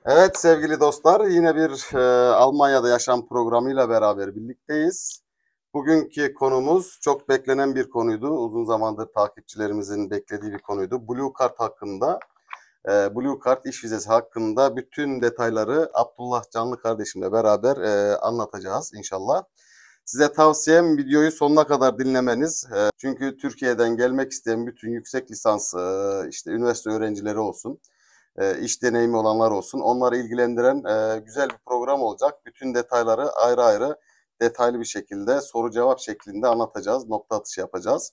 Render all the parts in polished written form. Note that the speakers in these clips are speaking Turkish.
Evet sevgili dostlar, yine bir Almanya'da yaşam programıyla beraber birlikteyiz. Bugünkü konumuz çok beklenen bir konuydu. Uzun zamandır takipçilerimizin beklediği bir konuydu. Blue Card hakkında, Blue Card iş vizesi hakkında bütün detayları Abdullah Canlı kardeşimle beraber anlatacağız inşallah. Size tavsiyem videoyu sonuna kadar dinlemeniz. Çünkü Türkiye'den gelmek isteyen bütün yüksek lisans, işte üniversite öğrencileri olsun, iş deneyimi olanlar olsun. Onları ilgilendiren güzel bir program olacak. Bütün detayları ayrı ayrı detaylı bir şekilde soru cevap şeklinde anlatacağız. Nokta atışı yapacağız.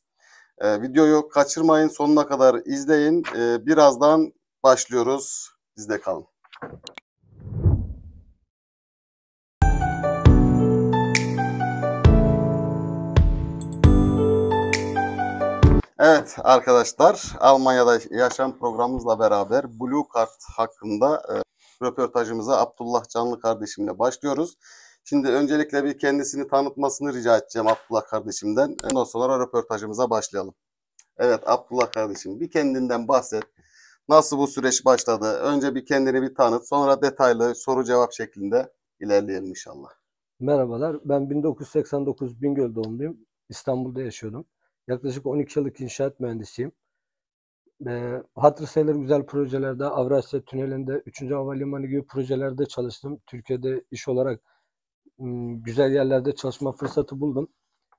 Videoyu kaçırmayın, sonuna kadar izleyin. Birazdan başlıyoruz. Bizde kalın. Evet arkadaşlar, Almanya'da yaşam programımızla beraber Blue Card hakkında röportajımıza Abdullah Canlı kardeşimle başlıyoruz. Şimdi öncelikle bir kendisini tanıtmasını rica edeceğim Abdullah kardeşimden. Ondan sonra röportajımıza başlayalım. Evet Abdullah kardeşim, bir kendinden bahset. Nasıl bu süreç başladı? Önce bir kendini bir tanıt, sonra detaylı soru cevap şeklinde ilerleyelim inşallah. Merhabalar, ben 1989 Bingöl doğumluyum. İstanbul'da yaşıyorum. Yaklaşık 12 yıllık inşaat mühendisiyim. Hatırı sayılır güzel projelerde, Avrasya Tüneli'nde, 3. Havalimanı gibi projelerde çalıştım. Türkiye'de iş olarak güzel yerlerde çalışma fırsatı buldum.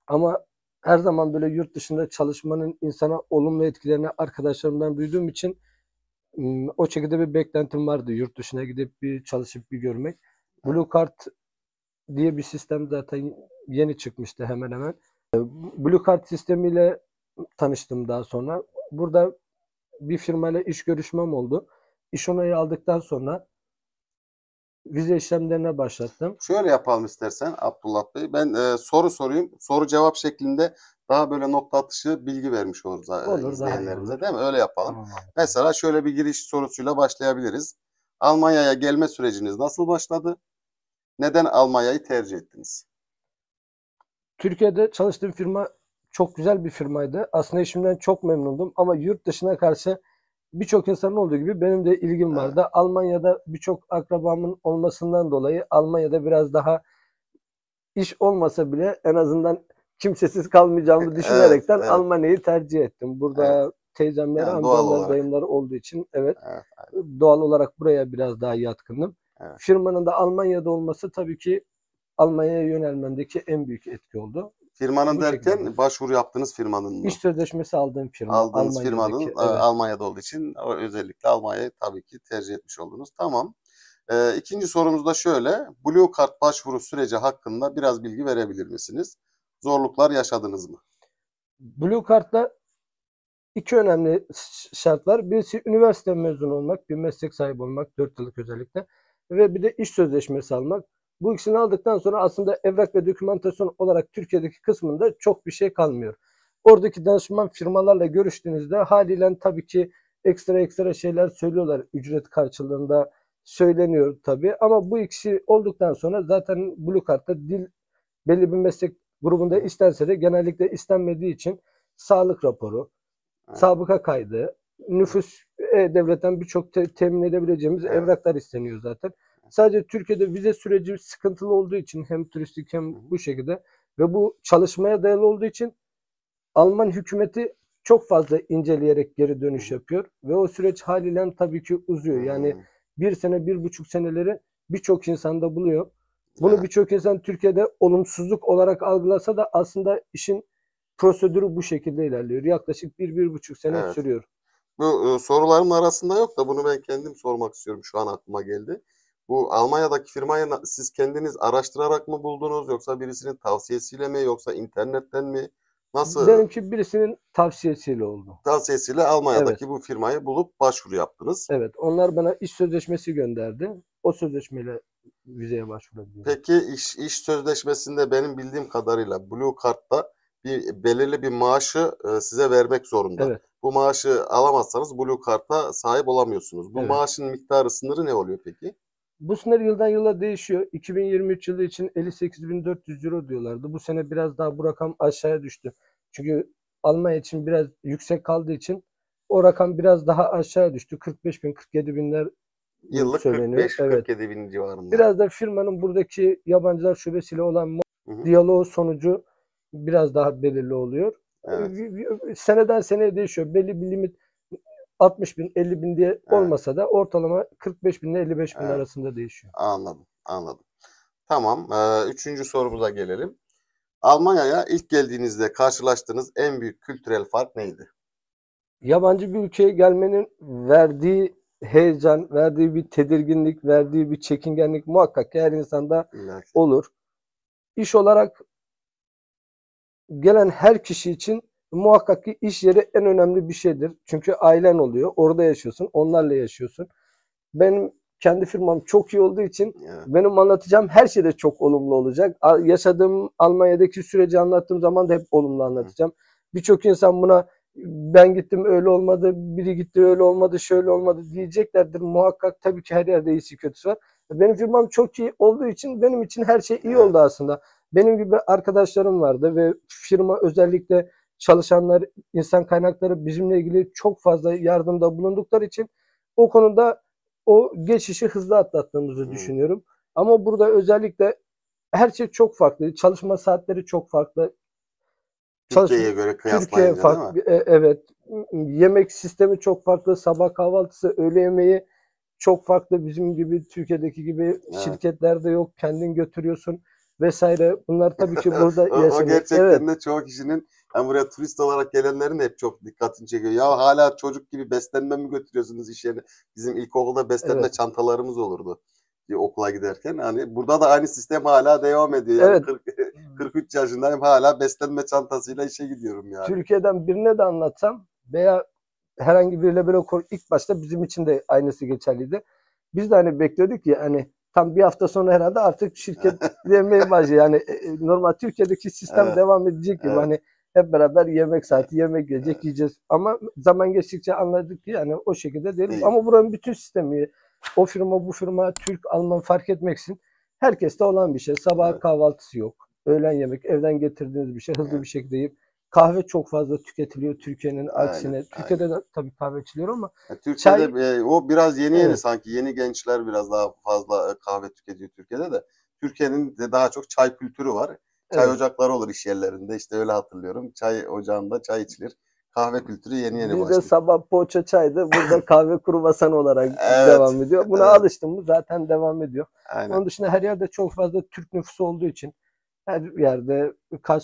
Ama her zaman böyle yurt dışında çalışmanın insana olumlu etkilerini arkadaşlarımdan duyduğum için o şekilde bir beklentim vardı. Yurt dışına gidip bir çalışıp bir görmek. Blue Card diye bir sistem zaten yeni çıkmıştı hemen hemen. Blue Card sistemiyle tanıştım daha sonra. Burada bir firmayla iş görüşmem oldu. İş onayı aldıktan sonra vize işlemlerine başlattım. Şöyle yapalım istersen Abdullah Bey. Ben soru sorayım. Soru cevap şeklinde daha böyle nokta atışı bilgi vermiş oluruz Olur, daha iyi izleyenlerimize olur. değil mi? Öyle yapalım. Tamam abi. Mesela şöyle bir giriş sorusuyla başlayabiliriz. Almanya'ya gelme süreciniz nasıl başladı? Neden Almanya'yı tercih ettiniz? Türkiye'de çalıştığım firma çok güzel bir firmaydı. Aslında işimden çok memnundum ama yurt dışına karşı birçok insanın olduğu gibi benim de ilgim Evet, vardı. Almanya'da birçok akrabamın olmasından dolayı Almanya'da biraz daha iş olmasa bile en azından kimsesiz kalmayacağımı evet, düşünerekten evet, Almanya'yı tercih ettim. evet. Burada teyzemler, Yani doğal amcamlar, olarak. dayımlar olduğu için evet, Evet, doğal olarak buraya biraz daha yatkınım. evet. Firmanın da Almanya'da olması tabii ki Almanya'ya yönelmemdeki en büyük etki oldu. Firmanın Bu şekilde derken başvuru yaptığınız firmanın iş mı? sözleşmesi aldığım firma Aldığınız firmanın Almanya'daki, evet. Almanya'da olduğu için özellikle Almanya'yı tabii ki tercih etmiş oldunuz. Tamam. İkinci sorumuz da şöyle. Blue Card başvuru süreci hakkında biraz bilgi verebilir misiniz? Zorluklar yaşadınız mı? Blue Card'da iki önemli şart var. Birisi üniversite mezunu olmak, bir meslek sahibi olmak, 4 yıllık özellikle. Ve bir de iş sözleşmesi almak. Bu ikisini aldıktan sonra aslında evrak ve dokümantasyon olarak Türkiye'deki kısmında çok bir şey kalmıyor. Oradaki danışman firmalarla görüştüğünüzde haliyle tabii ki ekstra şeyler söylüyorlar. Ücret karşılığında söyleniyor tabii. Ama bu ikisi olduktan sonra zaten Blue Card'da dil belli bir meslek grubunda istense de genellikle istenmediği için sağlık raporu, Evet, sabıka kaydı, nüfus devletten birçok temin edebileceğimiz evet. evraklar isteniyor zaten. Sadece Türkiye'de vize süreci sıkıntılı olduğu için hem turistik hem bu şekilde ve bu çalışmaya dayalı olduğu için Alman hükümeti çok fazla inceleyerek geri dönüş yapıyor ve o süreç haliyle tabii ki uzuyor. Yani bir sene, 1,5 seneleri birçok insanda buluyor. Bunu Evet, birçok insan Türkiye'de olumsuzluk olarak algılasa da aslında işin prosedürü bu şekilde ilerliyor. Yaklaşık 1,5 sene evet. sürüyor. Bu sorularımın arasında yok da bunu ben kendim sormak istiyorum. Şu an aklıma geldi. Bu Almanya'daki firmayı siz kendiniz araştırarak mı buldunuz yoksa birisinin tavsiyesiyle mi yoksa internetten mi? Nasıl Benimki birisinin tavsiyesiyle oldu. tavsiyesiyle Evet, Almanya'daki bu firmayı bulup başvuru yaptınız? evet. Onlar bana iş sözleşmesi gönderdi. O sözleşmeyle vizeye başvurabiliyorum. Peki iş sözleşmesinde benim bildiğim kadarıyla Blue Card'da belirli bir maaşı size vermek zorunda. Evet, Bu maaşı alamazsanız Blue Card'a sahip olamıyorsunuz. Bu evet. maaşın miktarı sınırı ne oluyor peki? Bu sınır yıldan yıla değişiyor. 2023 yılı için 58.400 euro diyorlardı. Bu sene biraz daha bu rakam aşağıya düştü. Çünkü Almanya için biraz yüksek kaldığı için o rakam biraz daha aşağıya düştü. 45 bin, 47 binler Yıllık söyleniyor. Evet. 45-47 bin civarında. Biraz da firmanın buradaki yabancılar şubesiyle olan Hı hı. diyaloğu sonucu biraz daha belirli oluyor. Evet. Seneden seneye değişiyor. Belli bir limit 60 bin, 50 bin diye olmasa da ortalama 45 bin ile 55 bin Evet. arasında değişiyor. Anladım, anladım. Tamam, üçüncü sorumuza gelelim. Almanya'ya ilk geldiğinizde karşılaştığınız en büyük kültürel fark neydi? Yabancı bir ülkeye gelmenin verdiği heyecan, verdiği bir tedirginlik, verdiği bir çekingenlik muhakkak ki her insanda İlla ki. olur. İş olarak gelen her kişi için muhakkak ki iş yeri en önemli bir şeydir. Çünkü ailen oluyor, orada yaşıyorsun, onlarla yaşıyorsun. Benim kendi firmam çok iyi olduğu için Evet. benim anlatacağım her şey de çok olumlu olacak. Yaşadığım Almanya'daki süreci anlattığım zaman da hep olumlu anlatacağım. Birçok insan buna ben gittim öyle olmadı, biri gitti öyle olmadı, şöyle olmadı diyeceklerdir. Muhakkak tabii ki her yerde iyisi kötüsü var. Benim firmam çok iyi olduğu için benim için her şey iyi oldu aslında. Benim gibi arkadaşlarım vardı ve firma özellikle çalışanlar, insan kaynakları bizimle ilgili çok fazla yardımda bulundukları için o konuda o geçişi hızlı atlattığımızı düşünüyorum. Ama burada özellikle her şey çok farklı. Çalışma saatleri çok farklı. Türkiye'ye göre Türkiye kıyaslayınca değil mi? farklı. Evet. Yemek sistemi çok farklı. Sabah kahvaltısı, öğle yemeği çok farklı. Bizim gibi Türkiye'deki gibi Evet. şirketlerde yok. Kendin götürüyorsun vesaire. Bunlar tabii ki burada O yaşanıyor. gerçekten Evet. de çoğu kişinin yani buraya turist olarak gelenlerin hep çok dikkatini çekiyor. Ya hala çocuk gibi beslenme mi götürüyorsunuz iş yerine? Bizim ilkokulda beslenme Evet. çantalarımız olurdu okula giderken. Hani burada da aynı sistem hala devam ediyor. Yani Evet. 43 yaşındayım hala beslenme çantasıyla işe gidiyorum yani. Türkiye'den birine de anlatsam veya herhangi biriyle böyle ilk başta bizim için de aynısı geçerliydi. Biz de hani bekliyorduk ki hani tam bir hafta sonra herhalde artık şirket yemeye başlıyor. Yani normal Türkiye'deki sistem Evet. devam edecek gibi. Evet. Hani hep beraber yemek saati, yemek gelecek, yiyeceğiz. Ama zaman geçtikçe anladık ki yani o şekilde değil. Değil. Ama buranın bütün sistemi, o firma, bu firma, Türk, Alman fark etmeksizin herkeste olan bir şey. Sabah Evet. kahvaltısı yok. Öğlen yemek, evden getirdiğiniz bir şey hızlı Evet. bir şekilde yiyip kahve çok fazla tüketiliyor Türkiye'nin aksine. Aynen. Türkiye'de de tabii kahve içiliyor ama Türkiye'de çay, o biraz yeni evet, sanki yeni gençler biraz daha fazla kahve tüketiyor Türkiye'de de. Türkiye'nin de daha çok çay kültürü var. Çay evet. ocakları olur iş yerlerinde işte öyle hatırlıyorum. Çay ocağında çay içilir. Kahve kültürü yeni yeni Bizde başlıyor. sabah poğaça çaydı. Burada kahve kruvasan olarak Evet. devam ediyor. Buna Evet. alıştım mı zaten devam ediyor. Aynen. Onun dışında her yerde çok fazla Türk nüfusu olduğu için her yerde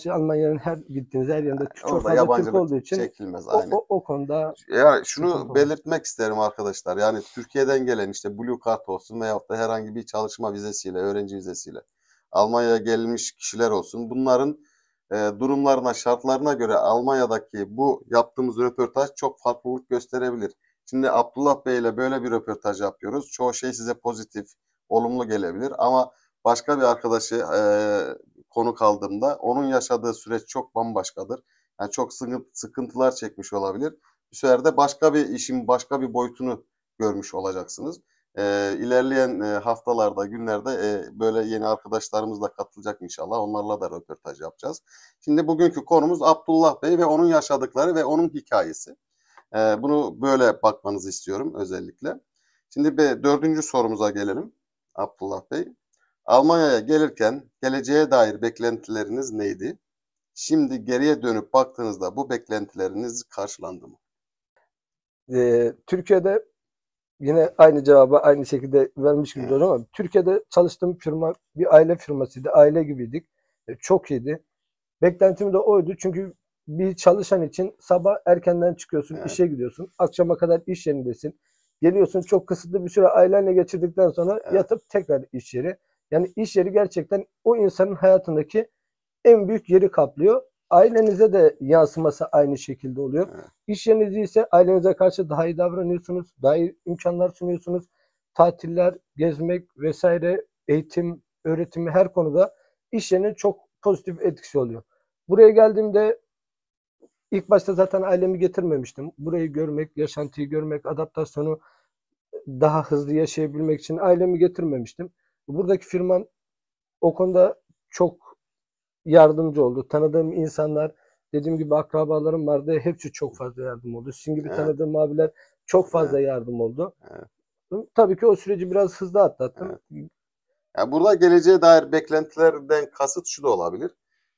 Almanya'nın her gittiğiniz her yerinde çok Orada fazla Türk yabancılık olduğu için çekilmez aynen. o konuda Yani sıkıntı şunu olmaz. belirtmek isterim arkadaşlar. Yani Türkiye'den gelen işte Blue Card olsun veyahut da herhangi bir çalışma vizesiyle, öğrenci vizesiyle Almanya'ya gelmiş kişiler olsun. Bunların durumlarına, şartlarına göre Almanya'daki bu yaptığımız röportaj çok farklılık gösterebilir. Şimdi Abdullah Bey ile böyle bir röportaj yapıyoruz. Çoğu şey size pozitif, olumlu gelebilir ama başka bir arkadaşı konuk aldığımda onun yaşadığı süreç çok bambaşkadır. Yani çok sıkıntılar çekmiş olabilir. Bu sefer de başka bir işin başka bir boyutunu görmüş olacaksınız. İlerleyen haftalarda, günlerde böyle yeni arkadaşlarımız da katılacak inşallah. Onlarla da röportaj yapacağız. Şimdi bugünkü konumuz Abdullah Bey ve onun yaşadıkları ve onun hikayesi. Bunu böyle bakmanızı istiyorum özellikle. Şimdi dördüncü sorumuza gelelim Abdullah Bey. Almanya'ya gelirken geleceğe dair beklentileriniz neydi? Şimdi geriye dönüp baktığınızda bu beklentileriniz karşılandı mı? Türkiye'de yine aynı cevabı aynı şekilde vermiş gibi Evet. oluyor ama Türkiye'de çalıştığım firma bir aile firmasıydı. Aile gibiydik. Çok iyiydi. Beklentim de oydu. Çünkü bir çalışan için sabah erkenden çıkıyorsun, Evet. işe gidiyorsun. Akşama kadar iş yerindesin. Geliyorsun çok kısıtlı bir süre ailenle geçirdikten sonra Evet. yatıp tekrar iş yeri. Yani iş yeri gerçekten o insanın hayatındaki en büyük yeri kaplıyor. Ailenize de yansıması aynı şekilde oluyor. Evet. İş yeriniz ise ailenize karşı daha iyi davranıyorsunuz. Daha iyi imkanlar sunuyorsunuz. Tatiller, gezmek vesaire, eğitim, öğretimi her konuda iş yerinin çok pozitif etkisi oluyor. Buraya geldiğimde ilk başta zaten ailemi getirmemiştim. Burayı görmek, yaşantıyı görmek, adaptasyonu daha hızlı yaşayabilmek için ailemi getirmemiştim. Buradaki firman o konuda çok yardımcı oldu. Tanıdığım insanlar, dediğim gibi akrabalarım vardı. Hepsi çok fazla yardım oldu. Sizin gibi Evet. tanıdığım abiler çok fazla Evet. yardım oldu. Evet. Tabii ki o süreci biraz hızlı atlattım. Yani burada geleceğe dair beklentilerden kasıt şu da olabilir.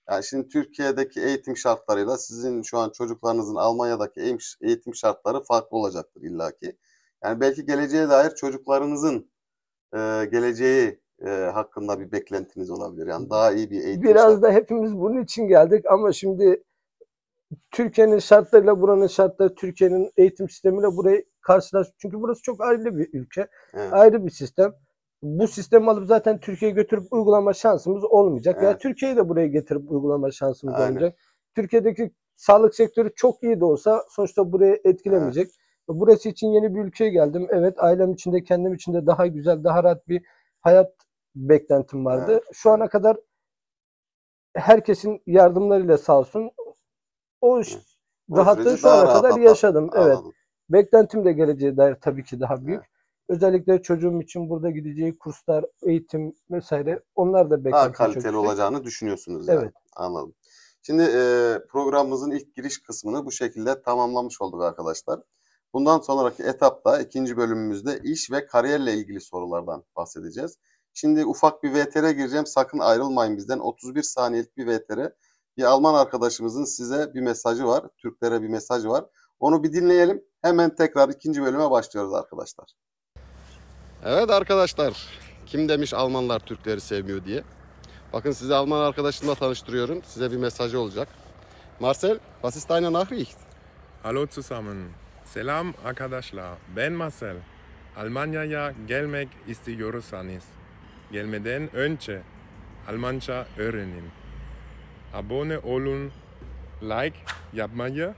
Yani şimdi Türkiye'deki eğitim şartlarıyla sizin şu an çocuklarınızın Almanya'daki eğitim şartları farklı olacaktır illaki. Yani belki geleceğe dair çocuklarınızın geleceği hakkında bir beklentiniz olabilir. Yani daha iyi bir eğitim Biraz şartı. da hepimiz bunun için geldik ama şimdi Türkiye'nin şartlarıyla buranın şartları, Türkiye'nin eğitim sistemiyle burayı karşılaş. Çünkü burası çok ayrı bir ülke, Evet, ayrı bir sistem. Bu sistemi alıp zaten Türkiye'ye götürüp uygulama şansımız olmayacak. Veya evet, Türkiye'yi de buraya getirip uygulama şansımız aynen. olmayacak. Türkiye'deki sağlık sektörü çok iyi de olsa sonuçta burayı Evet, etkilemeyecek. Burası için yeni bir ülkeye geldim. Evet, ailem için de kendim için de daha güzel, daha rahat bir hayat beklentim vardı. evet, Şu evet. ana kadar herkesin yardımlarıyla sağ olsun o Evet. O rahatlığı süreci şu daha ana rahat kadar yaşadım. Evet. anladım. Beklentim de geleceğe dair tabii ki daha büyük. Evet. Özellikle çocuğum için burada gideceği kurslar, eğitim vesaire onlar da Daha beklentim çok kaliteli yüksek. olacağını düşünüyorsunuz yani. Evet. Anladım. Şimdi programımızın ilk giriş kısmını bu şekilde tamamlamış olduk arkadaşlar. Bundan sonraki etapta ikinci bölümümüzde iş ve kariyerle ilgili sorulardan bahsedeceğiz. Şimdi ufak bir VTR gireceğim. Sakın ayrılmayın bizden. 31 saniyelik bir VTR. Bir Alman arkadaşımızın size bir mesajı var. Türklere bir mesajı var. Onu bir dinleyelim. Hemen tekrar ikinci bölüme başlıyoruz arkadaşlar. Evet arkadaşlar. Kim demiş Almanlar Türkleri sevmiyor diye. Bakın sizi Alman arkadaşımla tanıştırıyorum. Size bir mesajı olacak. Marcel, was ist deine Nachricht? Hallo zusammen. Selam arkadaşlar. Ben Marcel. Almanya'ya gelmek istiyorsanız gelmeden önce Almanca öğrenin. Abone olun, like yapmayı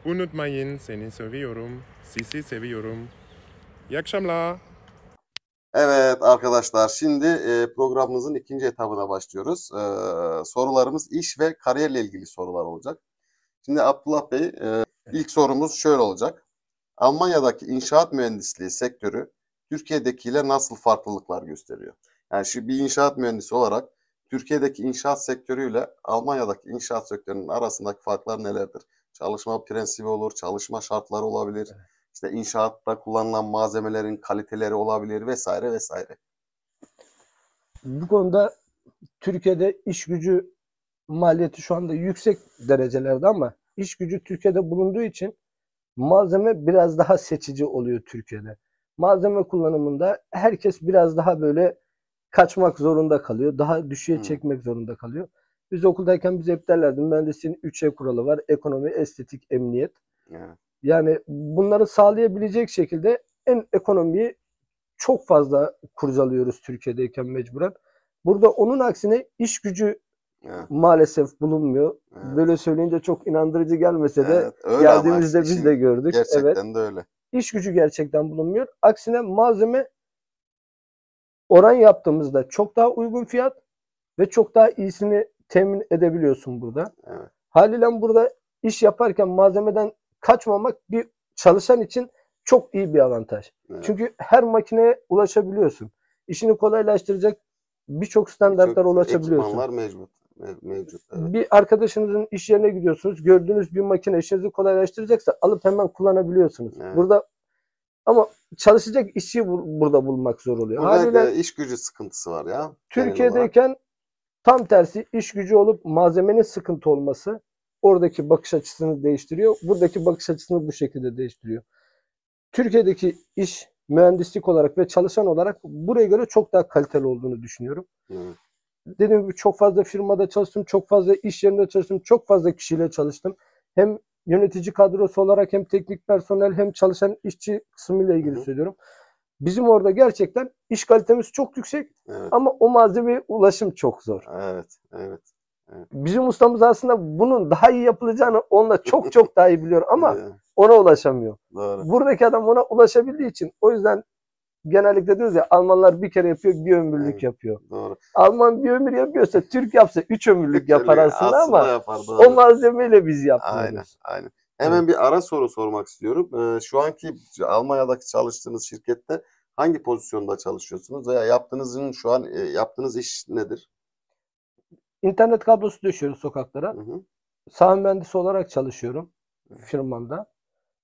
unutmayın. Seni seviyorum. Sizi seviyorum. İyi akşamlar. Evet arkadaşlar şimdi programımızın ikinci etabına başlıyoruz. Sorularımız iş ve kariyerle ilgili sorular olacak. Şimdi Abdullah Bey ilk sorumuz şöyle olacak. Almanya'daki inşaat mühendisliği sektörü Türkiye'dekiyle nasıl farklılıklar gösteriyor? Yani şu bir inşaat mühendisi olarak Türkiye'deki inşaat sektörüyle Almanya'daki inşaat sektörünün arasındaki farklar nelerdir? Çalışma prensibi olur, çalışma şartları olabilir. İşte inşaatta kullanılan malzemelerin kaliteleri olabilir vesaire vesaire. Bu konuda Türkiye'de iş gücü maliyeti şu anda yüksek derecelerde ama iş gücü Türkiye'de bulunduğu için malzeme biraz daha seçici oluyor Türkiye'de. Malzeme kullanımında herkes biraz daha böyle kaçmak zorunda kalıyor. Daha düşüğe çekmek zorunda kalıyor. Biz okuldayken bize hep derlerdi mühendisliğin 3E kuralı var. Ekonomi, estetik, emniyet. Evet. Yani bunları sağlayabilecek şekilde en ekonomiyi çok fazla kurcalıyoruz Türkiye'deyken mecburen. Burada onun aksine iş gücü Evet. maalesef bulunmuyor. Evet. Böyle söyleyince çok inandırıcı gelmese de Evet, öyle ama geldiğimizde biz işin de gördük. Evet. gerçekten de öyle. İş gücü gerçekten bulunmuyor. Aksine malzeme oran yaptığımızda çok daha uygun fiyat ve çok daha iyisini temin edebiliyorsun burada. Evet. Haliyle burada iş yaparken malzemeden kaçmamak bir çalışan için çok iyi bir avantaj. Evet. Çünkü her makineye ulaşabiliyorsun. İşini kolaylaştıracak birçok standartlara Birçok ulaşabiliyorsun. ekipmanlar mevcut. Evet. Bir arkadaşınızın iş yerine gidiyorsunuz. Gördüğünüz bir makine işinizi kolaylaştıracaksa alıp hemen kullanabiliyorsunuz. Evet. Burada ama çalışacak işçiyi burada bulmak zor oluyor. Burada Haliyle iş gücü sıkıntısı var ya. genel olarak. Türkiye'deyken tam tersi iş gücü olup malzemenin sıkıntı olması oradaki bakış açısını değiştiriyor. Buradaki bakış açısını bu şekilde değiştiriyor. Türkiye'deki iş mühendislik olarak ve çalışan olarak buraya göre çok daha kaliteli olduğunu düşünüyorum. Evet. Dediğim gibi çok fazla firmada çalıştım, çok fazla iş yerinde çalıştım, çok fazla kişiyle çalıştım. Hem yönetici kadrosu olarak hem teknik personel hem çalışan işçi kısmıyla ilgili Hı hı. söylüyorum. Bizim orada gerçekten iş kalitemiz çok yüksek Evet. ama o malzemeye ulaşım çok zor. Evet. Bizim ustamız aslında bunun daha iyi yapılacağını onunla çok çok daha iyi biliyor ama Evet. ona ulaşamıyor. Doğru. Buradaki adam ona ulaşabildiği için o yüzden genellikle diyoruz ya Almanlar bir kere yapıyor, bir ömürlük Evet. yapıyor. Doğru. Alman bir ömür yapıyorsa Türk yapsa 3 ömürlük yapar aslında ama yapar, o doğru. malzemeyle biz yapmıyoruz. Aynen. Hemen bir ara soru sormak istiyorum. Şu anki Almanya'daki çalıştığınız şirkette hangi pozisyonda çalışıyorsunuz veya şu an yaptığınız iş nedir? İnternet kablosu döşüyoruz sokaklara. Hı hı. Saha mühendisi olarak çalışıyorum firmamda.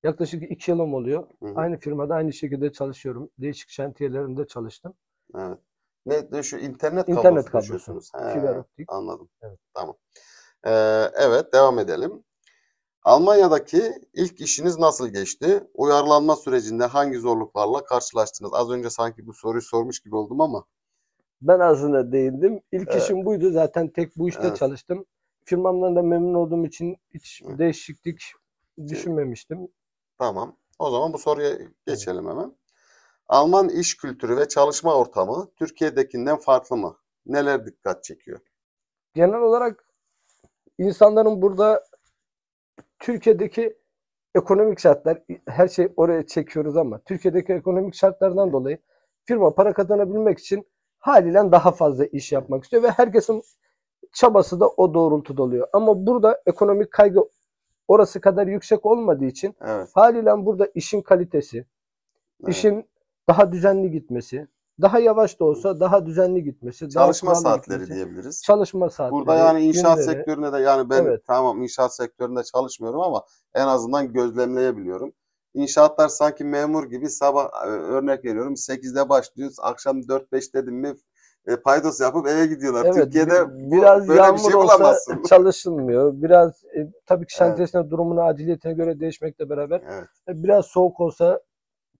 Yaklaşık 2 yılım oluyor. Hı hı. Aynı firmada aynı şekilde çalışıyorum. Değişik şantiyelerinde çalıştım. Evet. Ne şu internet İnternet kablosu kablosu. düşüyorsunuz? Fiber optik. Anladım. Evet. Tamam. Evet, devam edelim. Almanya'daki ilk işiniz nasıl geçti? Uyarlanma sürecinde hangi zorluklarla karşılaştınız? Az önce sanki bu soruyu sormuş gibi oldum ama. Ben aslında değindim. İlk Evet. işim buydu. Zaten tek bu işte Evet. çalıştım. Firmamdan da memnun olduğum için hiç Hı. değişiklik düşünmemiştim. Tamam. O zaman bu soruya geçelim hemen. Alman iş kültürü ve çalışma ortamı Türkiye'dekinden farklı mı? Neler dikkat çekiyor? Genel olarak insanların burada Türkiye'deki ekonomik şartlar, her şey oraya çekiyoruz ama Türkiye'deki ekonomik şartlardan dolayı firma para kazanabilmek için haliyle daha fazla iş yapmak istiyor ve herkesin çabası da o doğrultuda oluyor. Ama burada ekonomik kaygı orası kadar yüksek olmadığı için Evet. haliyle burada işin kalitesi, Evet. işin daha düzenli gitmesi, daha yavaş da olsa daha düzenli gitmesi, daha Çalışma kurallı saatleri gitmesi, diyebiliriz. çalışma saatleri, Burada yani inşaat günleri, sektöründe de yani ben evet. tamam inşaat sektöründe çalışmıyorum ama en azından gözlemleyebiliyorum. İnşaatlar sanki memur gibi sabah örnek veriyorum 8'de başlıyoruz. Akşam 4-5 dedim mi paydos yapıp eve gidiyorlar. Evet, Türkiye'de biraz böyle bir yağmur şey olsa bulamazsın. çalışılmıyor. Biraz tabii ki Evet. şantiyesine durumuna, aciliyetine göre değişmekle beraber Evet. biraz soğuk olsa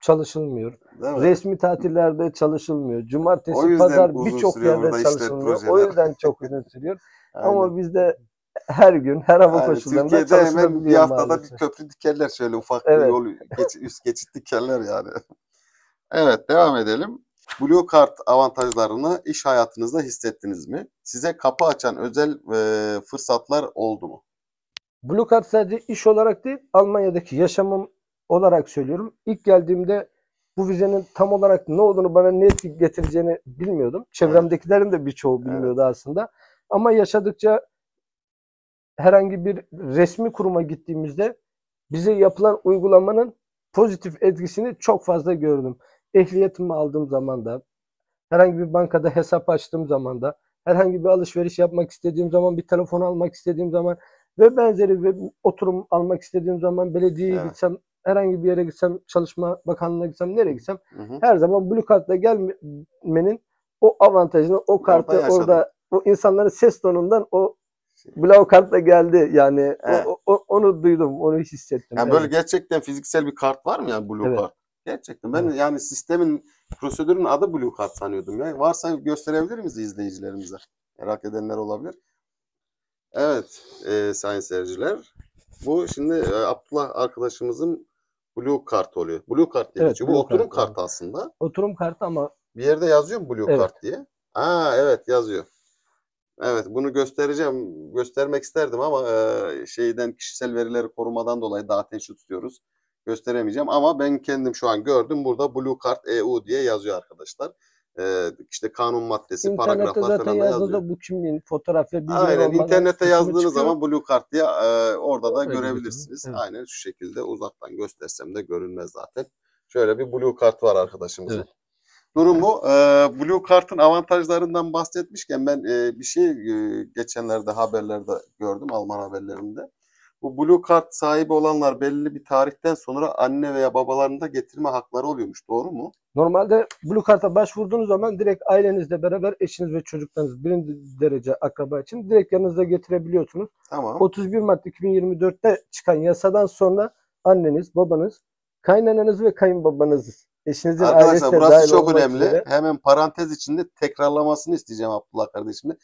çalışılmıyor. Değil mi? Resmi tatillerde çalışılmıyor. O Cumartesi, yüzden pazar uzun birçok sürüyor yerde burada işler, çalışılmıyor. O projeler. yüzden çok uzun sürüyor. Aynen. Ama bizde her gün, her hava Yani koşullarında Türkiye'de hemen bir çalışılabiliyor haftada bir maalesef. köprü dikerler şöyle ufak bir Evet. yol üst geçit dikerler yani. Evet, devam edelim. Blue Card avantajlarını iş hayatınızda hissettiniz mi? Size kapı açan özel fırsatlar oldu mu? Blue Card sadece iş olarak değil, Almanya'daki yaşamım olarak söylüyorum. İlk geldiğimde bu vizenin tam olarak ne olduğunu, bana ne getireceğini bilmiyordum. Çevremdekilerin de birçoğu bilmiyordu aslında. Ama yaşadıkça herhangi bir resmi kuruma gittiğimizde bize yapılan uygulamanın pozitif etkisini çok fazla gördüm. Ehliyetimi aldığım zaman da, herhangi bir bankada hesap açtığım zaman da, herhangi bir alışveriş yapmak istediğim zaman, bir telefon almak istediğim zaman ve benzeri ve oturum almak istediğim zaman, belediyeye Evet. gitsem, herhangi bir yere gitsem, Çalışma Bakanlığı'na gitsem, nereye gitsem Hı hı. her zaman Blue Card'la gelmenin o avantajını, o kartı yaşadım. orada o insanların ses tonundan o Blue Card'la geldi yani Evet. onu duydum, onu hissettim. Yani böyle Evet. gerçekten fiziksel bir kart var mı yani Blue Evet. Card? Gerçekten ben Evet. yani sistemin prosedürün adı Blue Card sanıyordum ya. Varsa gösterebilir miyiz izleyicilerimize? Merak edenler olabilir. Evet sayın seyirciler. Bu şimdi Abdullah arkadaşımızın Blue Card oluyor. Blue Card diye Evet, geçiyor. Bu Blue oturum Card, kartı aslında. Oturum kartı ama Bir yerde yazıyor mu Blue evet. Card diye? Aa evet yazıyor. Evet bunu göstereceğim. Göstermek isterdim ama şeyden kişisel verileri korumadan dolayı daha teşhis tutuyoruz. Gösteremeyeceğim ama ben kendim şu an gördüm. Burada Blue Card EU diye yazıyor arkadaşlar. İşte kanun maddesi, İnternette paragraflar zaten falan da yazıyor. yazdığında bu kimliğin fotoğraf ve bilgiler Aynen olmadan internete ismi yazdığınız çıkıyor. zaman Blue Card diye orada da Oraya da görebilirsiniz. götürün. Evet. Aynen şu şekilde uzaktan göstersem de görünmez zaten. Şöyle bir Blue Card var arkadaşımızın. Evet. Durumu Blue Card'ın avantajlarından bahsetmişken ben bir şey geçenlerde haberlerde gördüm Alman haberlerinde. Bu Blue Card sahibi olanlar belli bir tarihten sonra anne veya babalarını da getirme hakları oluyormuş. Doğru mu? Normalde Blue Card'a başvurduğunuz zaman direkt ailenizle beraber eşiniz ve çocuklarınız birinci derece akraba için direkt yanınızda getirebiliyorsunuz. Tamam. 31 Mart 2024'te çıkan yasadan sonra anneniz, babanız, kaynananız ve kayınbabanız, eşinizin Arkadaşlar ailesi de burası dahil çok olmak önemli. üzere Hemen parantez içinde tekrarlamasını isteyeceğim Abdullah kardeşimle.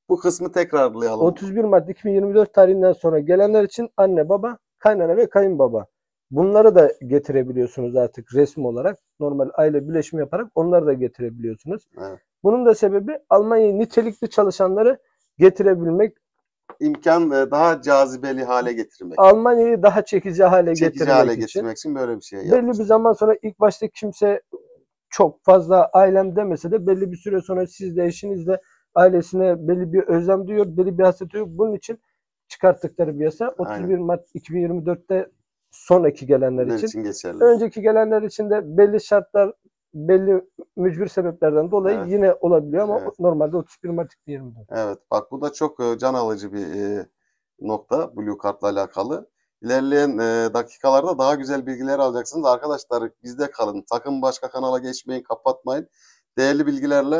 Bu kısmı tekrarlayalım. 31 Mart 2024 tarihinden sonra gelenler için anne, baba, kaynana ve kayınbaba. Bunları da getirebiliyorsunuz artık resmi olarak. Normal aile birleşimi yaparak onları da getirebiliyorsunuz. Evet. Bunun da sebebi Almanya'ya nitelikli çalışanları getirebilmek. İmkan daha cazibeli hale getirmek. Almanya'yı daha çekici hale getirmek için. getirmek için böyle bir şey Belli yapmış. bir zaman sonra ilk başta kimse çok fazla ailem demese de belli bir süre sonra siz de eşiniz de ailesine belli bir özlem duyuyor, belli bir hasret duyuyor. Bunun için çıkarttıkları bir yasa 31 Mart 2024'te sonraki gelenler Bunlar için. için geçerli. Önceki gelenler için de belli şartlar, belli mücbir sebeplerden dolayı Evet. yine olabiliyor ama Evet. normalde 31 Mart 2024. Evet bak bu da çok can alıcı bir nokta Blue Card'la alakalı. İlerleyen dakikalarda daha güzel bilgiler alacaksınız. Arkadaşlar bizde kalın. Sakın başka kanala geçmeyin, kapatmayın. Değerli bilgilerle,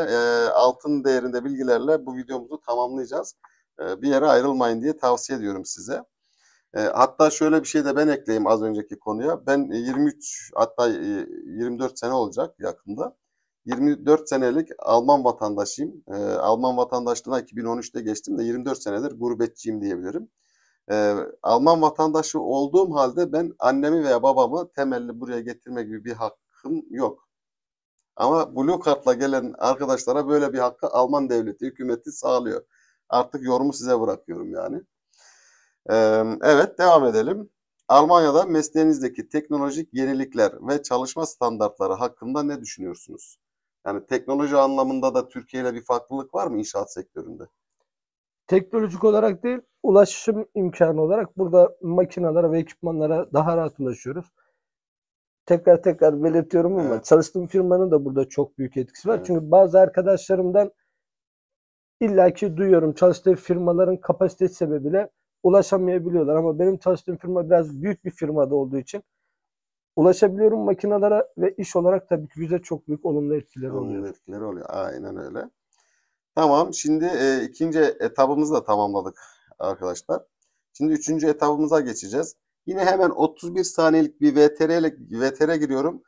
altın değerinde bilgilerle bu videomuzu tamamlayacağız. Bir yere ayrılmayın diye tavsiye ediyorum size. Hatta şöyle bir şey de ben ekleyeyim az önceki konuya. Ben 23 hatta 24 sene olacak yakında. 24 senelik Alman vatandaşıyım. Alman vatandaşlığına 2013'te geçtim de 24 senedir gurbetçiyim diyebilirim. Alman vatandaşı olduğum halde ben annemi veya babamı temelli buraya getirme gibi bir hakkım yok. Ama Blue Card'la gelen arkadaşlara böyle bir hakkı Alman devleti, hükümeti sağlıyor. Artık yorumu size bırakıyorum yani. Evet, devam edelim. Almanya'da mesleğinizdeki teknolojik yenilikler ve çalışma standartları hakkında ne düşünüyorsunuz? Yani teknoloji anlamında da Türkiye ile bir farklılık var mı inşaat sektöründe? Teknolojik olarak değil, ulaşım imkanı olarak burada makinalara ve ekipmanlara daha rahat ulaşıyoruz. Tekrar belirtiyorum ama Evet. çalıştığım firmanın da burada çok büyük etkisi var. Evet. Çünkü bazı arkadaşlarımdan illaki duyuyorum, çalıştığı firmaların kapasitesi sebebiyle ulaşamayabiliyorlar. Ama benim çalıştığım firma biraz büyük bir firmada olduğu için ulaşabiliyorum makinalara ve iş olarak tabii ki bize çok büyük olumlu etkileri Olumlu oluyor. etkileri oluyor. Aynen öyle. Tamam, şimdi ikinci etabımızı da tamamladık arkadaşlar. Şimdi üçüncü etabımıza geçeceğiz. Yine hemen 31 saniyelik bir VTR giriyorum.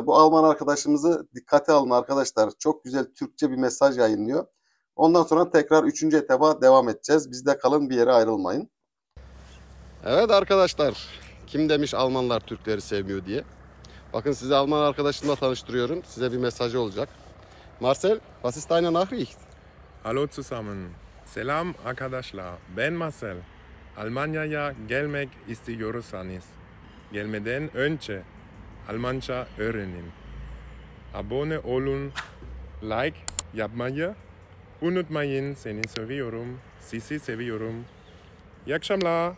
Bu Alman arkadaşımızı dikkate alın arkadaşlar. Çok güzel Türkçe bir mesaj yayınlıyor. Ondan sonra tekrar üçüncü etaba devam edeceğiz. Bizde kalın, bir yere ayrılmayın. Evet arkadaşlar, kim demiş Almanlar Türkleri sevmiyor diye. Bakın sizi Alman arkadaşımla tanıştırıyorum. Size bir mesajı olacak. Marcel, was ist deine Nachricht? Hallo zusammen. Selam arkadaşlar. Ben Marcel. Almanya'ya gelmek istiyorsanız gelmeden önce Almanca öğrenin. Abone olun, like yapmayı unutmayın. Seni seviyorum. Sizi seviyorum. İyi akşamlar.